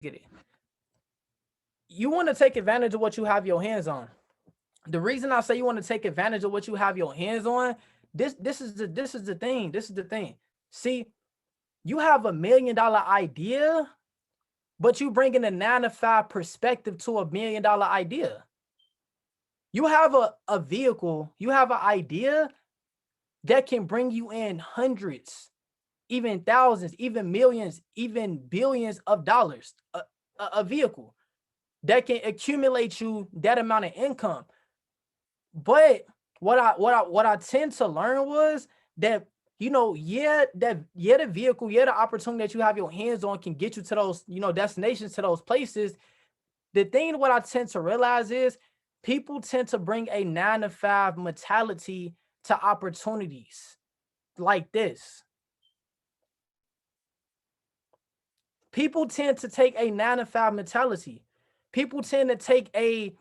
get it. You want to take advantage of what you have your hands on. The reason I say you want to take advantage of what you have your hands on, this is the thing. This is the thing. See, you have $1 million idea, but you bring in a 9 to 5 perspective to $1 million idea. You have a vehicle, you have an idea that can bring you in hundreds, even thousands, even millions, even billions of dollars. A vehicle that can accumulate you that amount of income. But what I tend to learn was that, the vehicle, the opportunity that you have your hands on can get you to those, destinations, to those places. The thing what I tend to realize is people tend to bring a 9 to 5 mentality to opportunities like this. People tend to take a 9 to 5 mentality. People tend to take a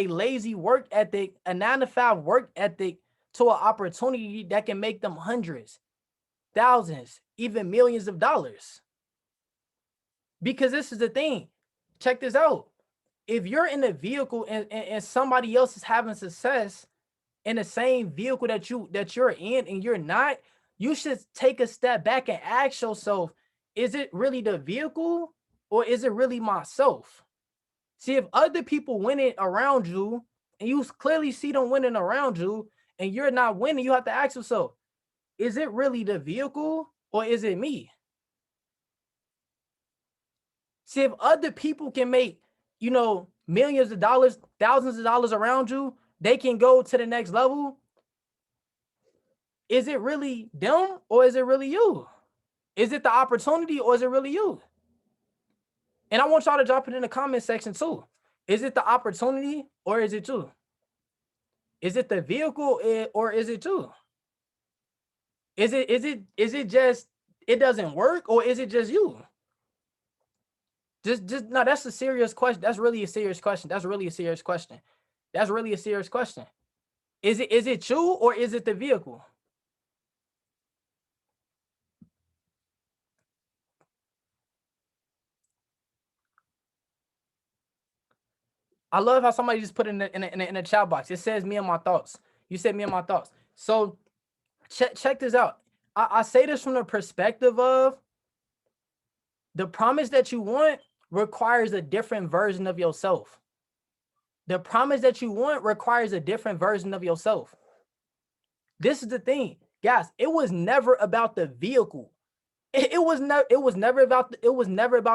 lazy work ethic, a 9 to 5 work ethic to an opportunity that can make them hundreds, thousands, even millions of dollars. Because this is the thing. Check this out. If you're in a vehicle and somebody else is having success in the same vehicle that you're in and you're not, you should take a step back and ask yourself, is it really the vehicle or is it really myself? See, if other people winning around you and you clearly see them winning around you and you're not winning, you have to ask yourself, is it really the vehicle or is it me? See, if other people can make, millions of dollars, thousands of dollars around you, they can go to the next level. Is it really them or is it really you? Is it the opportunity or is it really you? And I want y'all to drop it in the comment section too. Is it the opportunity or is it you? Is it the vehicle or is it you? Is it just it doesn't work or is it just you? Just no, that's a serious question. That's really a serious question. That's really a serious question. That's really a serious question. Is it you or is it the vehicle? I love how somebody just put it in the chat box. It says me and my thoughts. You said me and my thoughts. So check this out. I say this from the perspective of the promise that you want requires a different version of yourself. The promise that you want requires a different version of yourself. This is the thing, guys. It was never about the vehicle. It was never about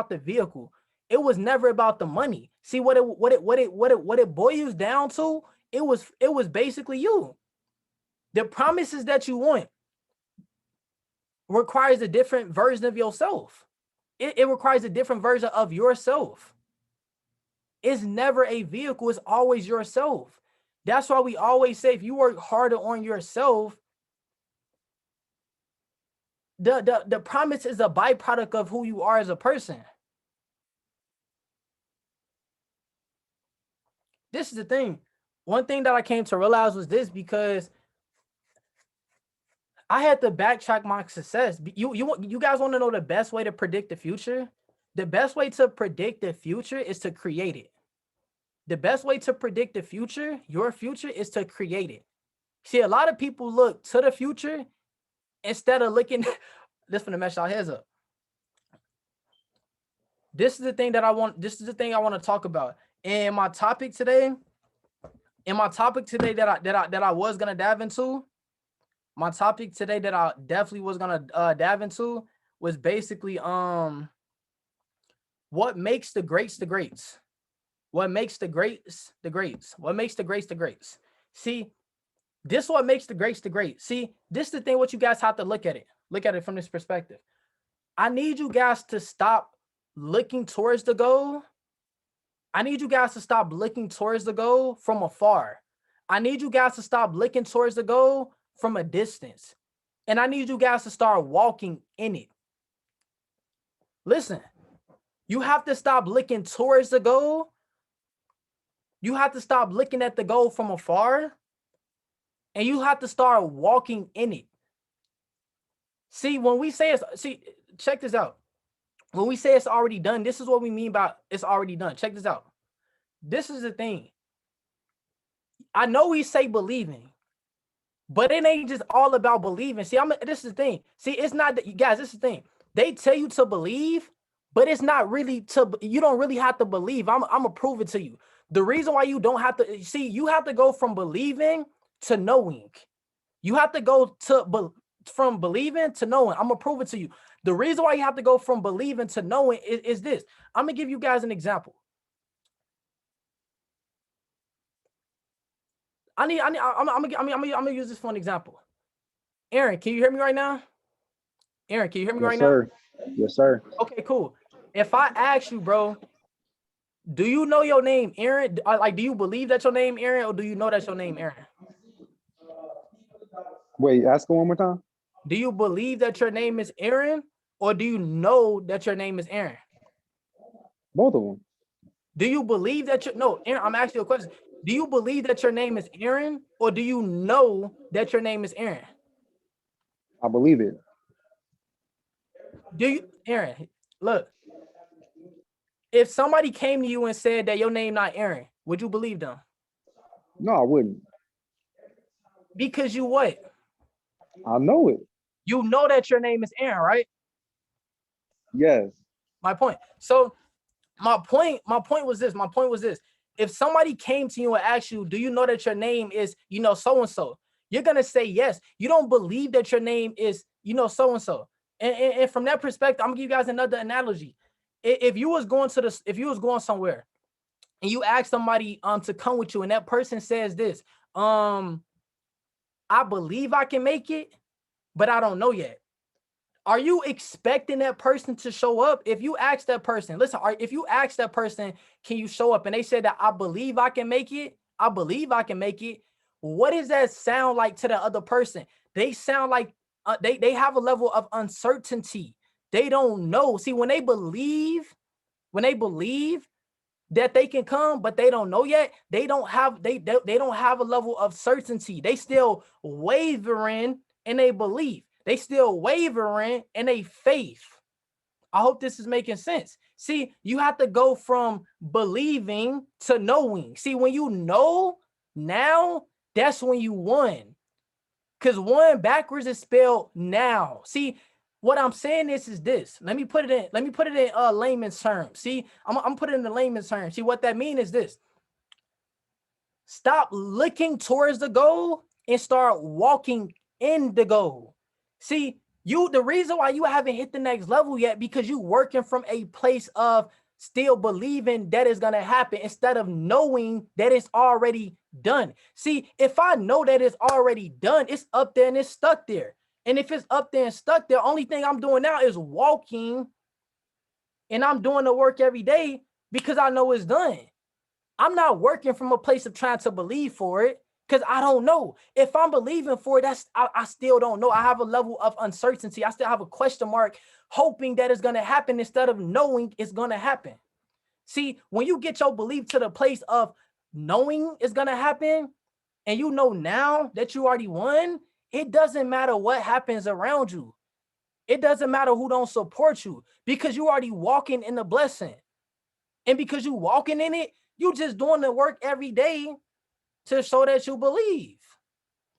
the vehicle. It was never about the money. See what it boils down to? It was basically you. The promises that you want requires a different version of yourself. It requires a different version of yourself. It's never a vehicle, it's always yourself. That's why we always say if you work harder on yourself, the promise is a byproduct of who you are as a person. This is the thing. One thing that I came to realize was this, because I had to backtrack my success. You guys want to know the best way to predict the future? The best way to predict the future is to create it. The best way to predict the future, your future, is to create it. See, a lot of people look to the future instead of looking. This for the mess y'all heads up. This is the thing that I want. This is the thing I want to talk about. And my topic today, that I was gonna dive into. My topic today that I definitely was gonna dive into was basically what makes the greats the greats. What makes the greats the greats? What makes the greats the greats? See, this is what makes the greats the great. See, this is the thing what you guys have to look at it. Look at it from this perspective. I need you guys to stop looking towards the goal. I need you guys to stop looking towards the goal from afar. I need you guys to stop looking towards the goal from a distance. And I need you guys to start walking in it. Listen, you have to stop looking towards the goal. You have to stop looking at the goal from afar. And you have to start walking in it. See, when we say it, see, check this out. When we say it's already done, this is what we mean by it's already done. Check this out. This is the thing. I know we say believing, but it ain't just all about believing. See, this is the thing. See, it's not that you guys, this is the thing. They tell you to believe, but it's not really you don't really have to believe. I'm gonna prove it to you. The reason why you don't have to see, you have to go from believing to knowing. You have to go from believing to knowing. I'm gonna prove it to you. The reason why you have to go from believing to knowing is this. I'm gonna give you guys an example. I'm gonna use this for an example. Aaron, can you hear me right now? Aaron, can you hear me right now? Yes, sir. Okay, cool. If I ask you, bro, do you know your name, Aaron? Like, do you believe that your name, Aaron, or do you know that's your name, Aaron? Wait, ask it one more time. Do you believe that your name is Aaron, or do you know that your name is Aaron? Both of them. Do you believe that no, Aaron, I'm asking you a question. Do you believe that your name is Aaron, or do you know that your name is Aaron? I believe it. Do you, Aaron, look, if somebody came to you and said that your name not Aaron, would you believe them? No, I wouldn't. Because you what? I know it. You know that your name is Aaron, right? Yes. My point. So my point was this. My point was this. If somebody came to you and asked you, do you know that your name is, so-and-so? You're going to say yes. You don't believe that your name is, so-and-so. And from that perspective, I'm going to give you guys another analogy. If you was going somewhere and you ask somebody to come with you and that person says this, I believe I can make it, but I don't know yet. Are you expecting that person to show up? If you ask that person, listen, if you ask that person, can you show up? And they said that I believe I can make it. I believe I can make it. What does that sound like to the other person? They sound like they have a level of uncertainty. They don't know. See, when they believe that they can come, but they don't know yet, they don't have a level of certainty. They still wavering in a belief. They still wavering in a faith. I hope this is making sense. See, you have to go from believing to knowing. See, when you know now, that's when you won. Because one backwards is spelled now. See, what I'm saying is this. Let me put it in layman's terms. See, I'm putting it in the layman's terms. See, what that means is this. Stop looking towards the goal and start walking in the goal. See, the reason why you haven't hit the next level yet, because you working from a place of still believing that it's gonna happen instead of knowing that it's already done. See, if I know that it's already done, it's up there and it's stuck there. And if it's up there and stuck there, only thing I'm doing now is walking, and I'm doing the work every day because I know it's done. I'm not working from a place of trying to believe for it because I don't know. If I'm believing for it, I still don't know. I have a level of uncertainty. I still have a question mark, hoping that it's going to happen instead of knowing it's going to happen. See, when you get your belief to the place of knowing it's going to happen, and you know now that you already won, it doesn't matter what happens around you. It doesn't matter who don't support you because you already walking in the blessing. And because you walking in it, you just doing the work every day to show that you believe.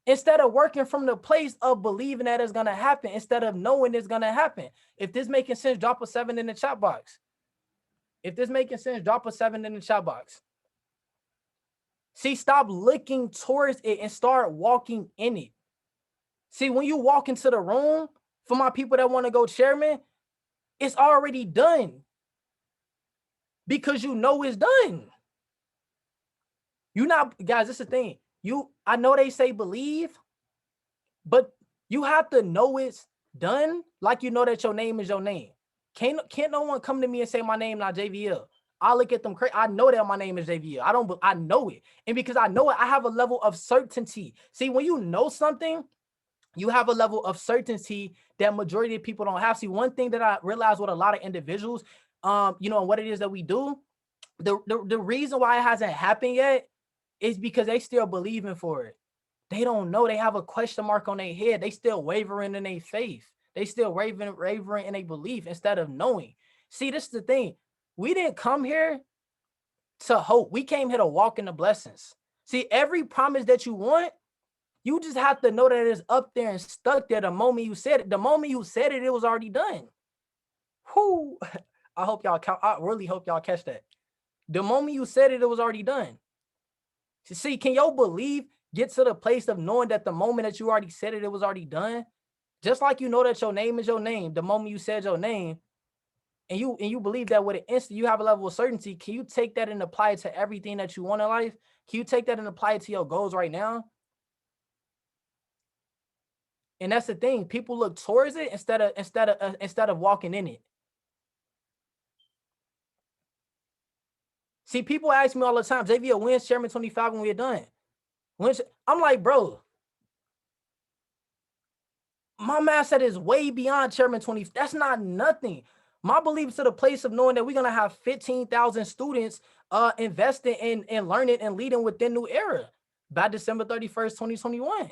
Instead of working from the place of believing that it's going to happen, instead of knowing it's going to happen. If this making sense, drop a 7 in the chat box. If this making sense, drop a 7 in the chat box. See, stop looking towards it and start walking in it. See, when you walk into the room, for my people that want to go chairman, it's already done. Because you know it's done. You not, guys, this is the thing. I know they say believe, but you have to know it's done, like you know that your name is your name. Can't no one come to me and say my name not JVL. I look at them crazy. I know that my name is JVL. I know it. And because I know it, I have a level of certainty. See, when you know something, you have a level of certainty that majority of people don't have. See, one thing that I realize with a lot of individuals, what it is that we do, the reason why it hasn't happened yet is because they still believing for it. They don't know. They have a question mark on their head. They still wavering in their faith. They still wavering in their belief instead of knowing. See, this is the thing. We didn't come here to hope. We came here to walk in the blessings. See, every promise that you want, you just have to know that it's up there and stuck there the moment you said it. The moment you said it, it was already done. Whoo. I really hope y'all catch that. The moment you said it, it was already done. See, can your belief get to the place of knowing that the moment that you already said it, it was already done? Just like you know that your name is your name, the moment you said your name, and you believe that with an instant, you have a level of certainty. Can you take that and apply it to everything that you want in life? Can you take that and apply it to your goals right now? And that's the thing. People look towards it instead of walking in it. See, people ask me all the time, Xavier, when's Chairman 25 when we're done? I'm like, bro, my mindset is way beyond Chairman 20. That's not nothing. My belief is to the place of knowing that we're gonna have 15,000 students investing in learning and leading within New Era by December 31st, 2021.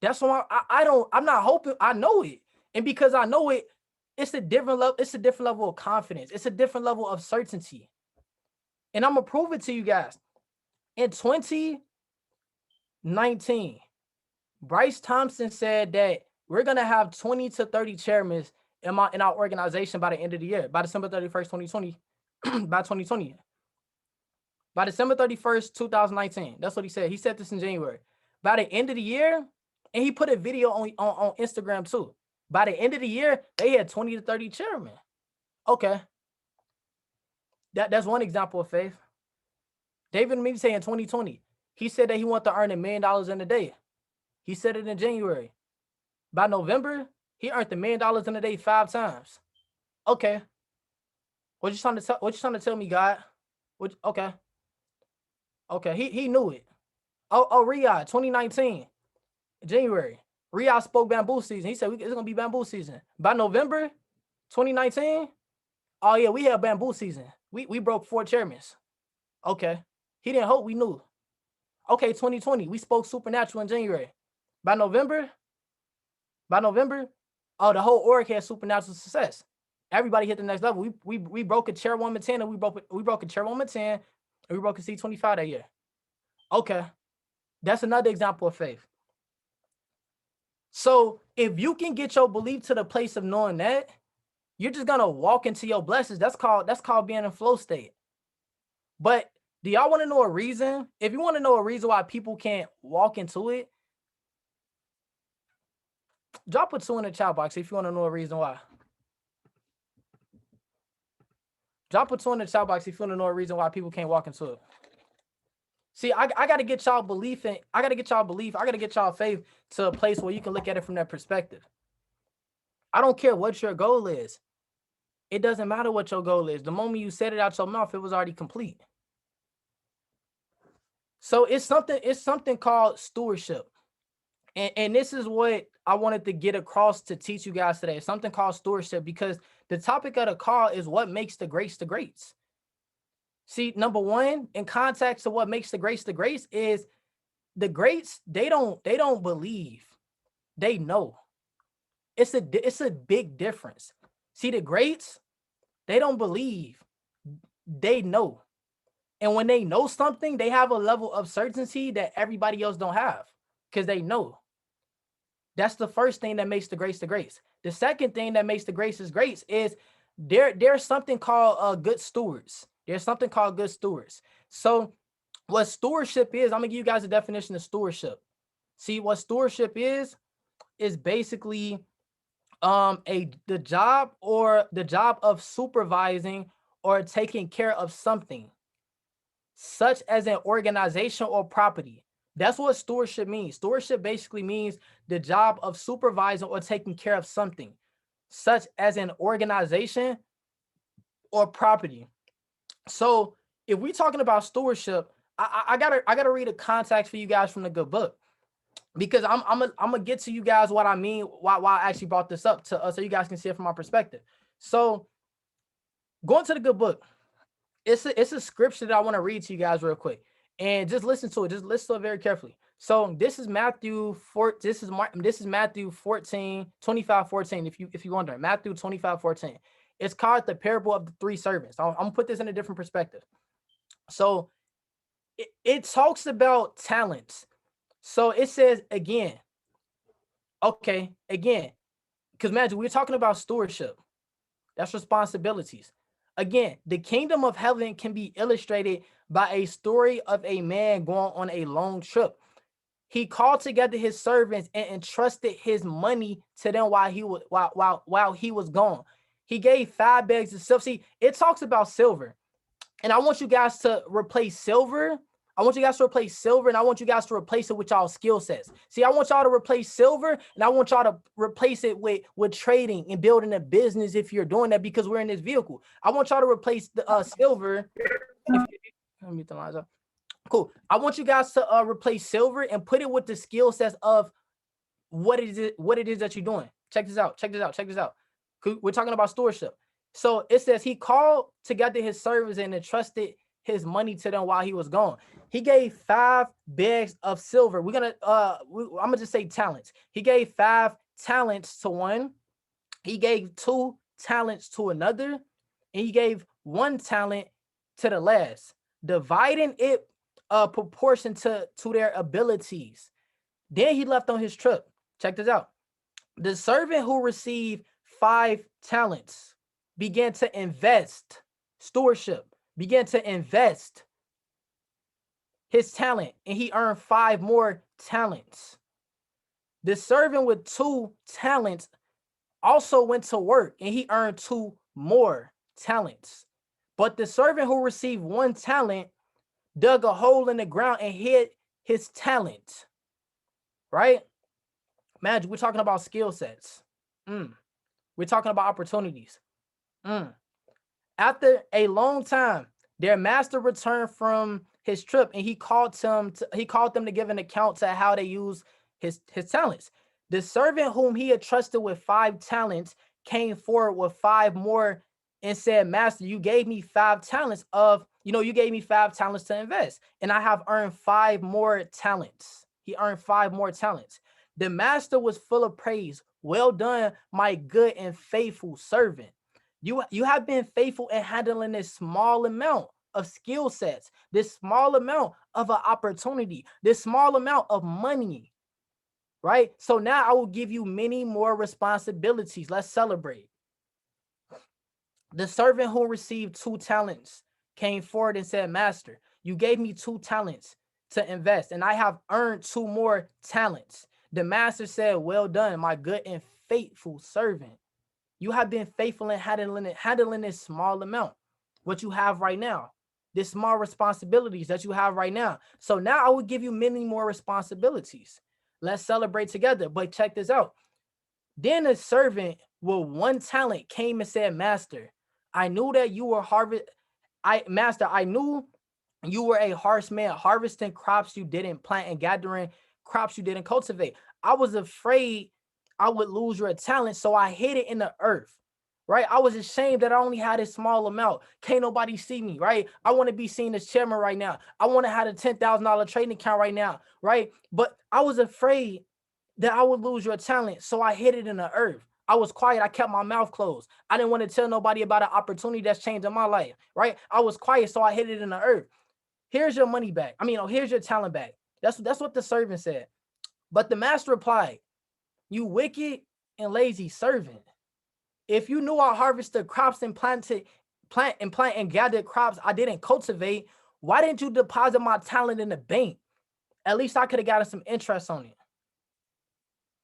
That's why I'm not hoping. I know it, and because I know it, it's a different level. It's a different level of confidence. It's a different level of certainty, and I'm gonna prove it to you guys. In 2019, Bryce Thompson said that we're gonna have 20 to 30 chairmen in our organization by the end of the year, by December 31st, 2020, by 2020. By December 31st, 2019. That's what he said. He said this in January. By the end of the year, and he put a video on Instagram too. By the end of the year, they had 20 to 30 chairmen. Okay. That's one example of faith. David Meade said in 2020, he said that he wanted to earn $1 million in a day. He said it in January. By November, he earned $1 million in a day 5 times. Okay. What you trying to tell me, God? Okay. Okay, he knew it. Riyadh, 2019, January. Riyadh spoke bamboo season. He said it's gonna be bamboo season. By November 2019, oh yeah, we had bamboo season. We broke 4 chairmen. Okay. He didn't hope, we knew. Okay, 2020, we spoke supernatural in January. By November, oh, the whole org had supernatural success. Everybody hit the next level. We broke a chairwoman 10, and we broke a chairwoman 10, and we broke a C25 that year. Okay. That's another example of faith. So if you can get your belief to the place of knowing that, you're just gonna walk into your blessings. That's called being in flow state. But do y'all want to know a reason? If you want to know a reason why people can't walk into it, drop a 2 in the chat box if you want to know a reason why. Drop a 2 in the chat box if you want to know a reason why people can't walk into it. See, I got to get y'all belief in. I got to get y'all faith to a place where you can look at it from that perspective. I don't care what your goal is. It doesn't matter what your goal is. The moment you said it out your mouth, it was already complete. So it's something called stewardship. And this is what I wanted to get across to teach you guys today. Something called stewardship, because the topic of the call is what makes the greats the greats. See, number one, in context to what makes the greats is the greats, they don't believe. They know. It's a big difference. See, the greats, they don't believe. They know. And when they know something, they have a level of certainty that everybody else don't have, because they know. That's the first thing that makes the greats the greats. The second thing that makes the greats is there's something called good stewards. There's something called good stewards. So what stewardship is, I'm gonna give you guys a definition of stewardship. See, what stewardship is basically the job of supervising or taking care of something, such as an organization or property. That's what stewardship means. Stewardship basically means the job of supervising or taking care of something, such as an organization or property. So if we're talking about stewardship, I gotta read a context for you guys from the good book, because I'm gonna get to you guys what I mean, why I actually brought this up to so you guys can see it from my perspective. So going to the good book, it's a scripture that I want to read to you guys real quick, and just listen to it. Just listen to it very carefully. So this is Matthew 4. This is Matthew 14, 25, 14. If you wonder, Matthew 25, 14. It's called the parable of the three servants. I'm gonna put this in a different perspective. So it talks about talents. So it says again, okay, again, because imagine we're talking about stewardship. That's responsibilities. Again, the kingdom of heaven can be illustrated by a story of a man going on a long trip. He called together his servants and entrusted his money to them while he was gone. He gave 5 bags of silver. See, it talks about silver. And I want you guys to replace silver. I want you guys to replace silver, and I want you guys to replace it with y'all skill sets. See, I want y'all to replace silver, and I want y'all to replace it with trading and building a business if you're doing that, because we're in this vehicle. I want y'all to replace the silver. Let me mute the lines up. Cool. I want you guys to replace silver and put it with the skill sets of what it is that you're doing. Check this out. Check this out. Check this out. We're talking about stewardship. So it says he called together his servants and entrusted his money to them while he was gone. He gave 5 bags of silver. I'm gonna just say talents. He gave 5 talents to one. He gave 2 talents to another, and he gave 1 talent to the last, dividing it proportion to their abilities. Then he left on his trip. Check this out. The servant who received 5 talents began to invest, stewardship, began to invest his talent, and he earned 5 more talents. The servant with 2 talents also went to work, and he earned 2 more talents. But the servant who received 1 talent dug a hole in the ground and hid his talent. Right? Imagine, we're talking about skill sets. We're talking about opportunities. After a long time, their master returned from his trip, and he called them to give an account to how they use his talents. The servant whom he had trusted with 5 talents came forward with 5 more and said, Master, you gave me 5 talents you gave me 5 talents to invest, and I have earned 5 more talents. He earned 5 more talents. The master was full of praise. Well done, my good and faithful servant. You have been faithful in handling this small amount of skill sets, this small amount of an opportunity, this small amount of money, right? So now I will give you many more responsibilities. Let's celebrate. The servant who received 2 talents came forward and said, Master, you gave me 2 talents to invest, and I have earned 2 more talents. The master said, well done, my good and faithful servant. You have been faithful in handling this small amount, what you have right now, this small responsibilities that you have right now. So now I will give you many more responsibilities. Let's celebrate together. But check this out. Then a servant with 1 talent came and said, Master, I knew that you were I knew you were a harsh man, harvesting crops you didn't plant and gathering crops you didn't cultivate. I was afraid I would lose your talent, so I hid it in the earth, right? I was ashamed that I only had a small amount. Can't nobody see me, right? I want to be seen as chairman right now. I want to have a $10,000 trading account right now, right? But I was afraid that I would lose your talent, so I hid it in the earth. I was quiet. I kept my mouth closed. I didn't want to tell nobody about an opportunity that's changing my life, right? I was quiet, so I hid it in the earth. Here's your money back. Here's your talent back. That's what the servant said. But the master replied, you wicked and lazy servant. If you knew I harvested crops and plant and gathered crops I didn't cultivate, why didn't you deposit my talent in the bank? At least I could have gotten some interest on it.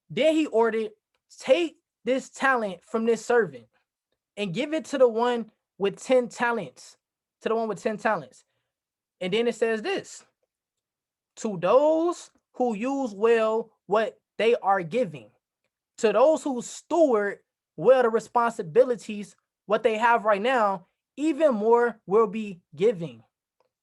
Then he ordered, take this talent from this servant and give it to the one with 10 talents. To the one with 10 talents. And then it says this, to those who use well what they are giving, to those who steward well the responsibilities, what they have right now, even more will be giving,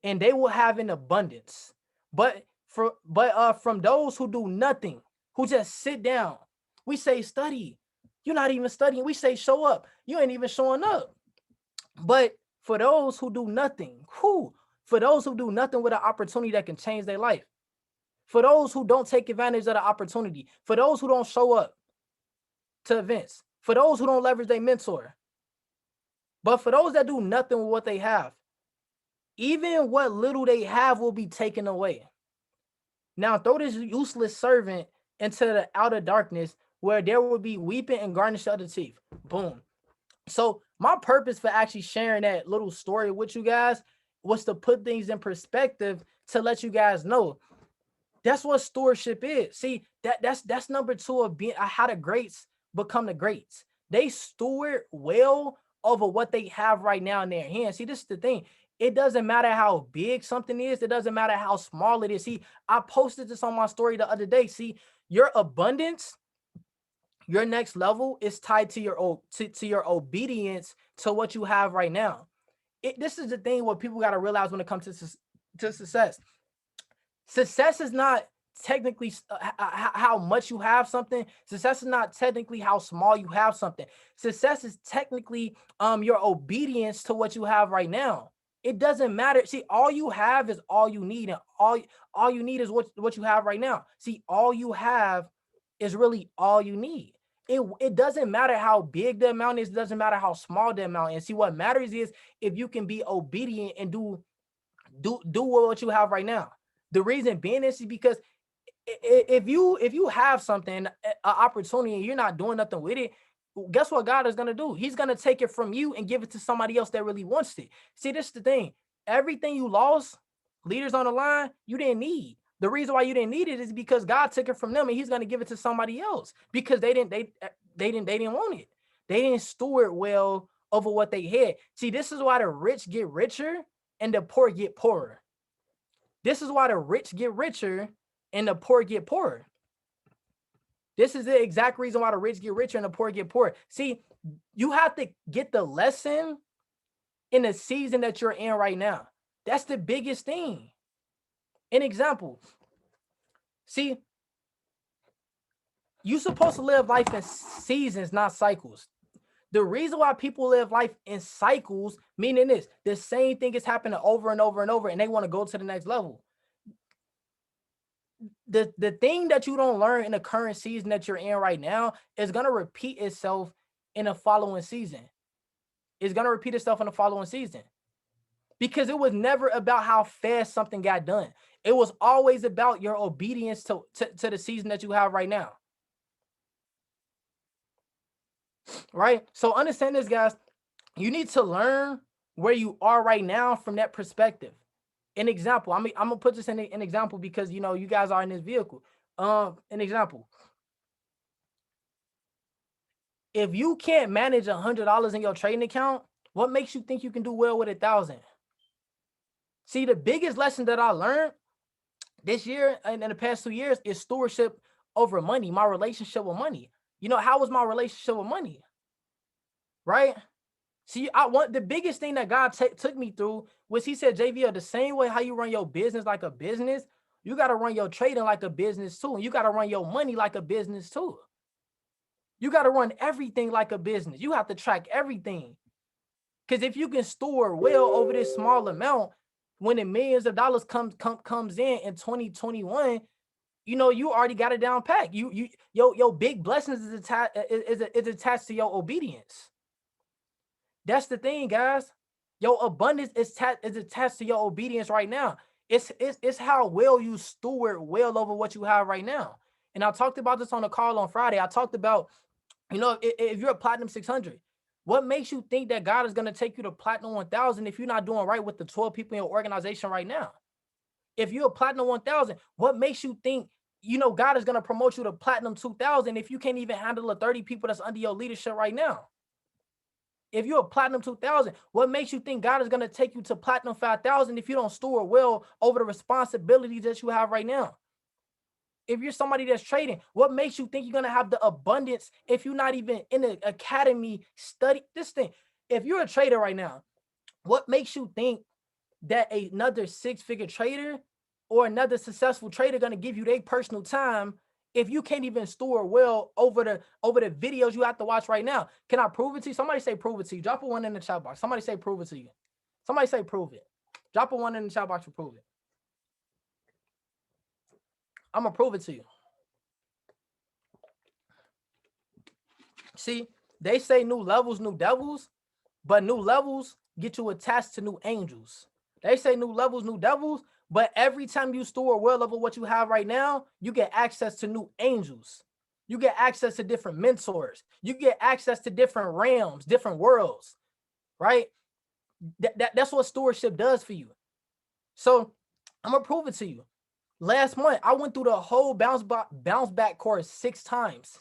and they will have an abundance. But from those who do nothing, who just sit down, we say study. You're not even studying. We say show up. You ain't even showing up. But for those who do nothing, for those who do nothing with an opportunity that can change their life, for those who don't take advantage of the opportunity, for those who don't show up to events, for those who don't leverage their mentor, But for those that do nothing with what they have, even what little they have will be taken away. Now throw this useless servant into the outer darkness where there will be weeping and garnish of the teeth. Boom. So my purpose for actually sharing that little story with you guys was to put things in perspective to let you guys know that's what stewardship is. See, that's number two of being how the greats become the greats. They steward well over what they have right now in their hands. See, this is the thing. It doesn't matter how big something is. It doesn't matter how small it is. See, I posted this on my story the other day. See, your abundance, your next level is tied to your obedience to what you have right now. This is the thing what people got to realize when it comes to success. Success is not technically how much you have something. Success is not technically how small you have something. Success is technically your obedience to what you have right now. It doesn't matter. See, all you have is all you need, and all you need is what you have right now. See, all you have is really all you need. It doesn't matter how big the amount is. It doesn't matter how small the amount is. See, what matters is if you can be obedient and do what you have right now. The reason being is because if you have something, an opportunity, and you're not doing nothing with it, guess what God is gonna do? He's gonna take it from you and give it to somebody else that really wants it. See, this is the thing. Everything you lost, leaders on the line, you didn't need. The reason why you didn't need it is because God took it from them and He's gonna give it to somebody else because they didn't want it. They didn't steward well over what they had. See, this is why the rich get richer and the poor get poorer. This is why the rich get richer and the poor get poorer. This is the exact reason why the rich get richer and the poor get poorer. See, you have to get the lesson in the season that you're in right now. That's the biggest thing. An example. See, you're supposed to live life in seasons, not cycles. The reason why people live life in cycles, meaning this, the same thing is happening over and over and over, and they want to go to the next level. The thing that you don't learn in the current season that you're in right now is going to repeat itself in the following season. It's going to repeat itself in the following season. Because it was never about how fast something got done. It was always about your obedience to the season that you have right now. Right? So understand this, guys. You need to learn where you are right now from that perspective. An example. I'm gonna put this in an example because you know you guys are in this vehicle. An example. If you can't manage $100 in your trading account, what makes you think you can do well with 1,000? See, the biggest lesson that I learned this year and in the past 2 years is stewardship over money. My relationship with money. You know, how was my relationship with money? Right? See, the biggest thing that God took me through was He said, JVL, the same way how you run your business like a business, you got to run your trading like a business too. And you got to run your money like a business too. You got to run everything like a business. You have to track everything. Because if you can store well over this small amount, when the millions of dollars comes in 2021, you know, you already got it down packed. Your big blessings is attached to your obedience. That's the thing, guys. Your abundance is attached to your obedience right now. It's how well you steward well over what you have right now. And I talked about this on the call on Friday. I talked about, you know, if you're a platinum 600, what makes you think that God is going to take you to platinum 1,000 if you're not doing right with the 12 people in your organization right now? If you're a platinum 1,000, what makes you think, you know, God is going to promote you to platinum 2,000 if you can't even handle the 30 people that's under your leadership right now? If you're a platinum 2,000, what makes you think God is going to take you to platinum 5,000 if you don't steward well over the responsibilities that you have right now? If you're somebody that's trading, what makes you think you're going to have the abundance if you're not even in the academy study this thing? If you're a trader right now, what makes you think that another six-figure trader or another successful trader going to give you their personal time if you can't even store well over the videos you have to watch right now? Can I prove it to you? Somebody say prove it to you. Drop a 1 in the chat box. Somebody say prove it to you. Somebody say prove it. Drop a 1 in the chat box to prove it. I'm going to prove it to you. See, they say new levels, new devils. but new levels get you attached to new angels. They say new levels, new devils, but every time you store well over what you have right now, you get access to new angels. You get access to different mentors. You get access to different realms, different worlds, right? That's what stewardship does for you. So I'm gonna prove it to you. Last month, I went through the whole bounce back course 6 times.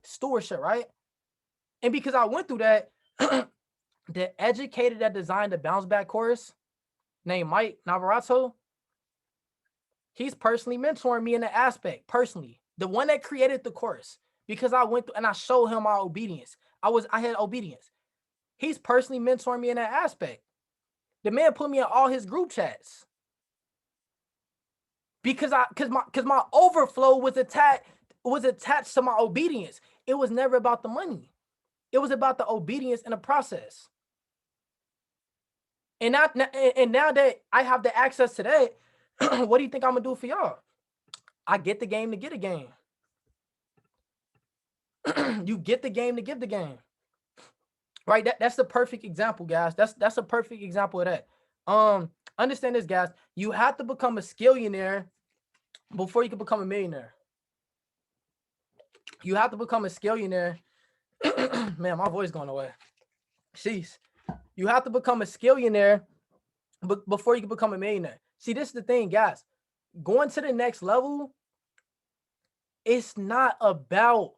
Stewardship, right? And because I went through that, the educator that designed the bounce back course, named Mike Navarrato, he's personally mentoring me in the aspect, personally. The one that created the course, because I went through and I showed him my obedience. I had obedience. He's personally mentoring me in that aspect. The man put me in all his group chats. Because my overflow was attached to my obedience. It was never about the money. It was about the obedience and the process. And now that I have the access to that, what do you think I'm gonna do for y'all? I get the game to get a game. You get the game to give the game. Right? That's the perfect example, guys. That's a perfect example of that. Understand this, guys. You have to become a skillionaire before you can become a millionaire. You have to become a skillionaire. Man, my voice going away. Jeez. You have to become a skillionaire before you can become a millionaire. See, this is the thing, guys. Going to the next level, it's not about,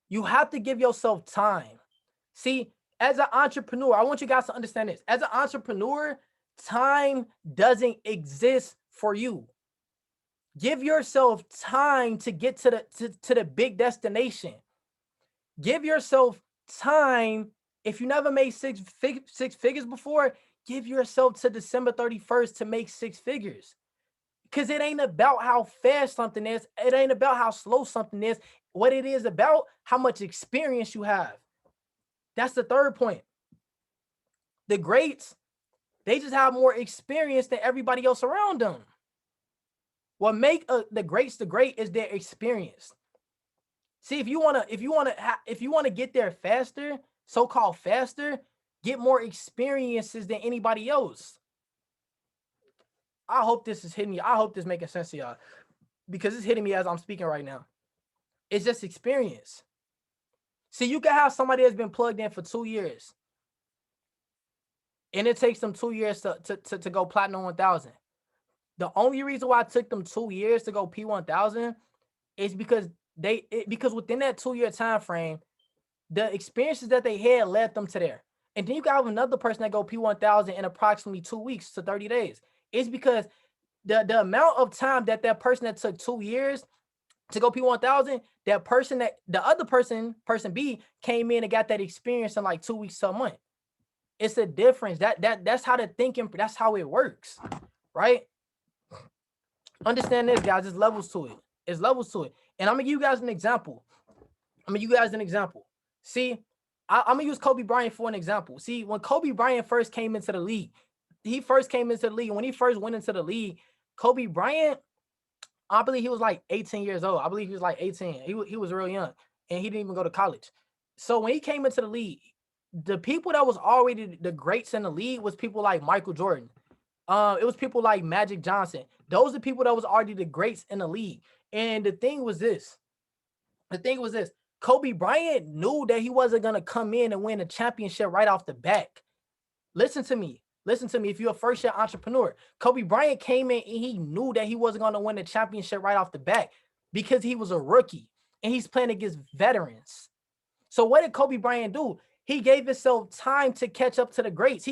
you have to give yourself time. See, as an entrepreneur, I want you guys to understand this. As an entrepreneur, time doesn't exist for you. Give yourself time to get to the big destination. Give yourself time. If you never made six figures before, give yourself to December 31st to make 6 figures. Because it ain't about how fast something is. It ain't about how slow something is. What it is about, how much experience you have. That's the third point. The greats, they just have more experience than everybody else around them. What make the greats the great is their experience. See, if you wanna get there faster, so-called faster, get more experiences than anybody else. I hope this is hitting you. I hope this making sense to y'all, because it's hitting me as I'm speaking right now. It's just experience. See, you can have somebody that's been plugged in for 2 years, and it takes them 2 years to go platinum 1000. The only reason why it took them 2 years to go P1000 is because because within that 2-year time frame, the experiences that they had led them to there. And then you got another person that go P1000 in approximately 2 weeks to 30 days. It's because the amount of time that person that took 2 years to go P1000, that person the other person B, came in and got that experience in like 2 weeks to a month. It's a difference. That's how the thinking, that's how it works, right? Understand this, guys. There's levels to it. It's levels to it. And I'm gonna give you guys an example. See, I'm gonna use Kobe Bryant for an example. See, when Kobe Bryant first came into the league, when he first went into the league, Kobe Bryant, I believe he was like 18 years old. I believe he was like 18. He was real young, and he didn't even go to college. So when he came into the league, the people that was already the greats in the league was people like Michael Jordan. It was people like Magic Johnson. Those are people that was already the greats in the league. And the thing was this. Kobe Bryant knew that he wasn't going to come in and win a championship right off the bat. Listen to me. If you're a first-year entrepreneur, Kobe Bryant came in and he knew that he wasn't going to win the championship right off the bat because he was a rookie and he's playing against veterans. So what did Kobe Bryant do? He gave himself time to catch up to the greats.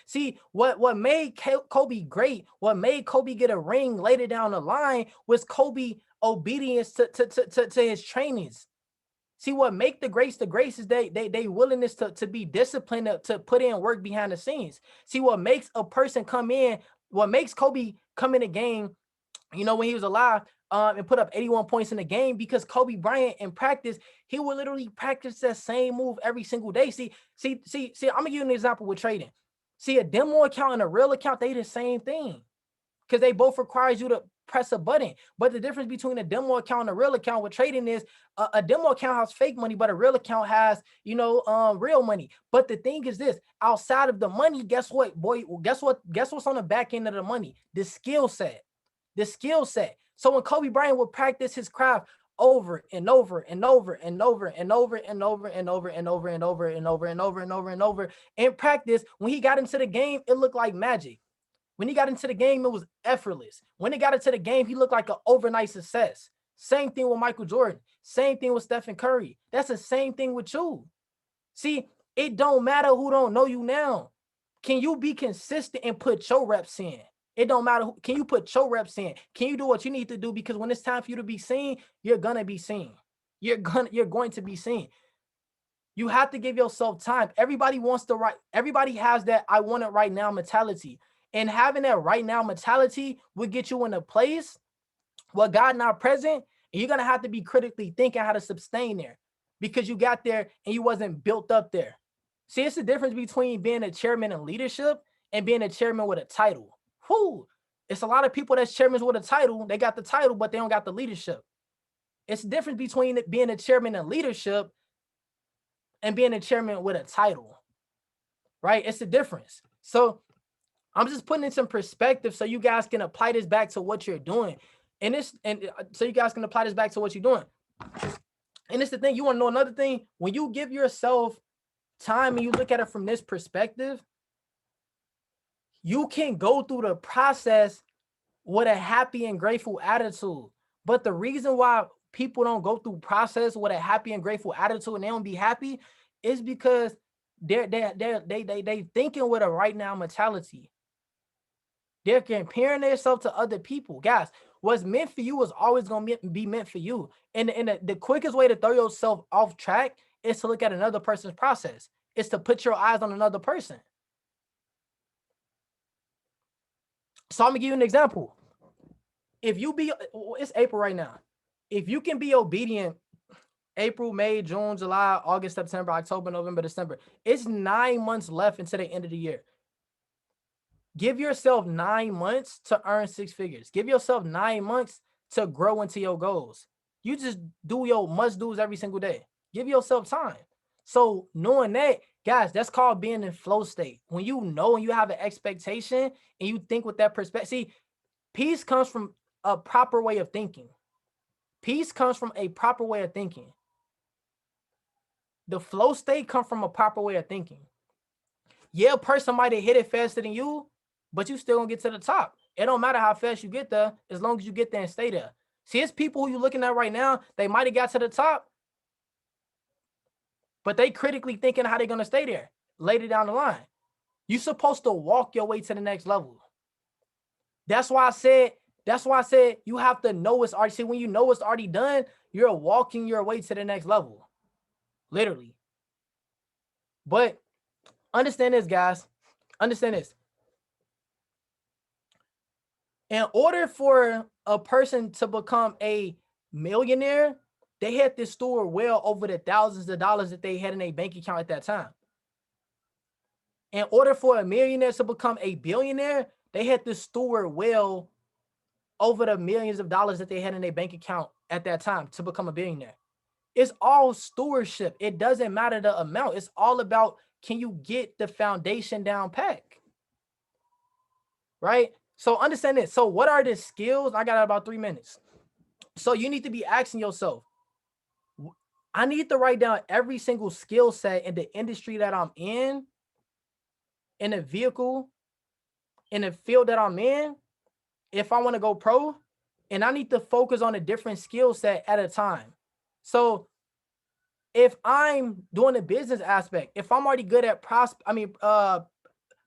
See, what made Kobe great, what made Kobe get a ring later down the line was Kobe obedience to his trainings. See, what make the greats is they willingness to be disciplined, to put in work behind the scenes. See, what makes a person come in, what makes Kobe come in the game, when he was alive, and put up 81 points in the game, because Kobe Bryant in practice, he would literally practice that same move every single day. See, I'm gonna give you an example with trading. See, a demo account and a real account, they the same thing, because they both requires you to press a button. But the difference between a demo account and a real account with trading is a demo account has fake money, but a real account has, real money. But the thing is this, outside of the money, guess what, boy? Guess what's on the back end of the money? The skill set. The skill set. So when Kobe Bryant would practice his craft over and over and over and over and over and over and over and over and over and over and over and over and over in practice, when he got into the game, it looked like magic. When he got into the game, it was effortless. When he got into the game, he looked like an overnight success. Same thing with Michael Jordan. Same thing with Stephen Curry. That's the same thing with you. See, it don't matter who don't know you now. Can you be consistent and put your reps in? It don't matter. Can you put your reps in? Can you do what you need to do? Because when it's time for you to be seen, you're gonna be seen. You're going to be seen. You have to give yourself time. Everybody wants the right. Everybody has that I want it right now mentality. And having that right now mentality will get you in a place where God not present, and you're gonna have to be critically thinking how to sustain there because you got there and you wasn't built up there. See, it's the difference between being a chairman in leadership and being a chairman with a title. Whoo, it's a lot of people that's chairmen with a title. They got the title, but they don't got the leadership. It's the difference between being a chairman in leadership and being a chairman with a title, right? It's the difference. So I'm just putting in some perspective so you guys can apply this back to what you're doing. So you guys can apply this back to what you're doing. And it's the thing, you want to know another thing? When you give yourself time and you look at it from this perspective, you can go through the process with a happy and grateful attitude. But the reason why people don't go through process with a happy and grateful attitude and they don't be happy is because they thinking with a right now mentality. They're comparing themselves to other people. Guys, what's meant for you is always going to be meant for you. And the quickest way to throw yourself off track is to look at another person's process. It's to put your eyes on another person. So I'm going to give you an example. It's April right now. If you can be obedient, April, May, June, July, August, September, October, November, December, it's 9 months left until the end of the year. Give yourself 9 months to earn 6 figures. Give yourself 9 months to grow into your goals. You just do your must-dos every single day. Give yourself time. So knowing that, guys, that's called being in flow state. When you know and you have an expectation and you think with that perspective. See, peace comes from a proper way of thinking. Peace comes from a proper way of thinking. The flow state comes from a proper way of thinking. Yeah, a person might have hit it faster than you, but you still gonna get to the top. It don't matter how fast you get there, as long as you get there and stay there. See, it's people who you're looking at right now, they might have got to the top, but they critically thinking how they're gonna stay there later down the line. You're supposed to walk your way to the next level. That's why I said you have to know it's already. See, when you know it's already done, you're walking your way to the next level. Literally. But understand this, guys. Understand this. In order for a person to become a millionaire, they had to store well over the thousands of dollars that they had in a bank account at that time. In order for a millionaire to become a billionaire, they had to store well over the millions of dollars that they had in their bank account at that time to become a billionaire. It's all stewardship. It doesn't matter the amount. It's all about, can you get the foundation down pat? Right? So understand this. So what are the skills? I got about 3 minutes. So you need to be asking yourself, I need to write down every single skill set in the industry that I'm in the vehicle, in the field that I'm in, if I want to go pro, and I need to focus on a different skill set at a time. So if I'm doing the business aspect, if I'm already good at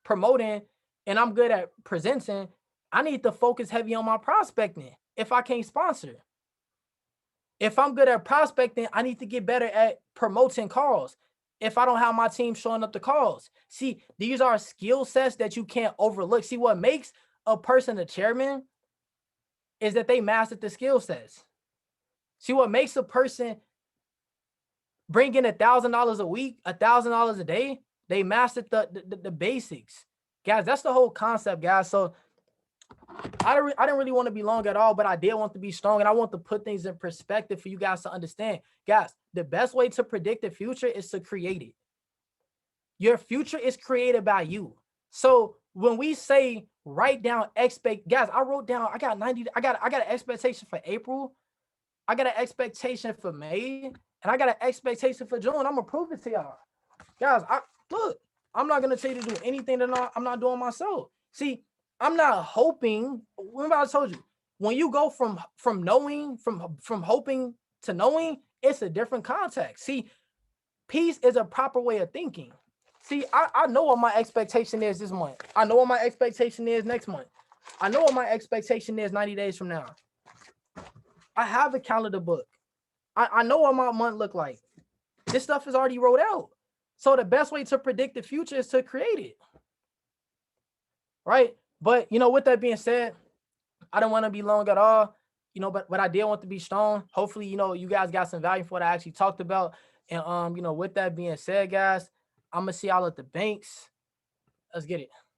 promoting and I'm good at presenting, I need to focus heavy on my prospecting if I can't sponsor. If I'm good at prospecting, I need to get better at promoting calls if I don't have my team showing up to calls. See, these are skill sets that you can't overlook. See, what makes a person a chairman is that they mastered the skill sets. See, what makes a person bring in $1,000 a week, $1,000 a day, they mastered the basics. Guys, that's the whole concept, guys. So I didn't really want to be long at all, but I did want to be strong, and I want to put things in perspective for you guys to understand. Guys, the best way to predict the future is to create it. Your future is created by you. So when we say write down guys, I wrote down, I got an expectation for April, I got an expectation for May, and I got an expectation for June. I'm gonna prove it to y'all. Guys, look, I'm not gonna tell you to do anything that I'm not doing myself. See, I'm not hoping. Remember, I told you, when you go from hoping to knowing, it's a different context. See, peace is a proper way of thinking. See, I know what my expectation is this month. I know what my expectation is next month. I know what my expectation is 90 days from now. I have a calendar book. I know what my month look like. This stuff is already wrote out. So the best way to predict the future is to create it. Right? But, with that being said, I don't want to be long at all, but I did want to be strong. Hopefully, you guys got some value for what I actually talked about. And, with that being said, guys, I'm going to see y'all at the banks. Let's get it.